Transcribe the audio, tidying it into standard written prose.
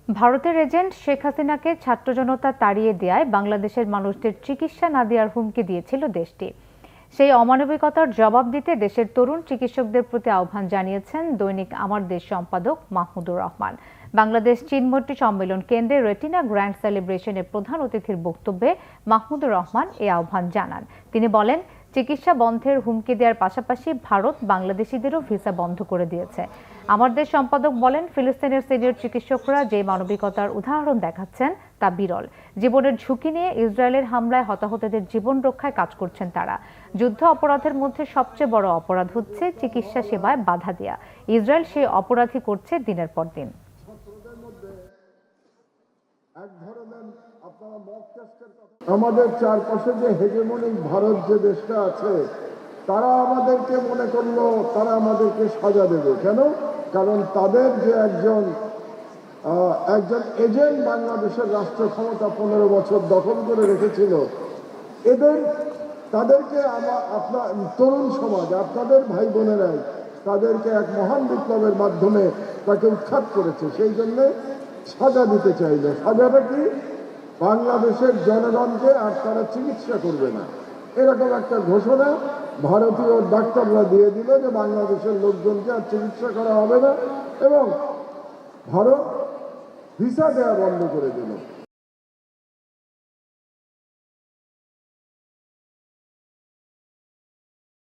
ভারতের এজেন্ট শেখ হাসিনাকে ছাত্র জনতা তাড়িয়ে দেয়ায় বাংলাদেশের মানুষদের চিকিৎসা না দেওয়ার হুমকি দিয়েছিল দেশটি। সেই অমানবিকতার জবাব দিতে দেশের তরুণ চিকিৎসকদের প্রতি আহ্বান জানিয়েছেন দৈনিক আমার দেশ সম্পাদক মাহমুদুর রহমান। বাংলাদেশ চীনমৈত্রী সম্মেলন কেন্দ্রে রেটিনা গ্র্যান্ড সেলিব্রেশনের প্রধান অতিথির বক্তব্যে মাহমুদুর রহমান এই আহ্বান জানান। তিনি বলেন, চিকিৎসা বন্ধের হুমকি দেওয়ার পাশাপাশি ভারত বাংলাদেশিদেরও ভিসা বন্ধ করে দিয়েছে। আমার দেশ সম্পাদক বলেন, ফিলিস্তিনের সিনিয়র চিকিৎসকরা যে মানবিকতার উদাহরণ দেখাচ্ছেন তা বিরল। জীবনের ঝুঁকি নিয়ে ইসরায়েলের হামলায় হতাহতদের জীবন রক্ষায় কাজ করছেন তারা। যুদ্ধ অপরাধের মধ্যে সবচেয়ে বড় অপরাধ হচ্ছে চিকিৎসা সেবায় বাধা দেয়া। ইসরায়েল সেই অপরাধী করছে দিনের পর দিন। আমাদের চারপাশে যে হেজেমনিক ভারত যে দেশটা আছে, তারা আমাদেরকে মনে করলো তারা আমাদেরকে সাজা দেবে। কেন? কারণ তাদের যে একজন এজেন্ট বাংলাদেশের রাষ্ট্র ক্ষমতা 15 বছর দখল করে রেখেছিল, তাদেরকে আপনার তরুণ সমাজ, আপনাদের ভাই বোনেরাই তাদেরকে এক মহান বিপ্লবের মাধ্যমে তাকে উৎখাত করেছে। সেই জন্যে সাজা দিতে চাইল। সাজাটা কি? বাংলাদেশের জনগণকে আর তারা চিকিৎসা করবে না, এরকম একটা ঘোষণা ভারতীয় ডাক্তাররা দিয়ে দিল যে বাংলাদেশের লোকজনকে আর চিকিৎসা করা হবে না, এবং ভারত ভিসা দেওয়া বন্ধ করে দিল।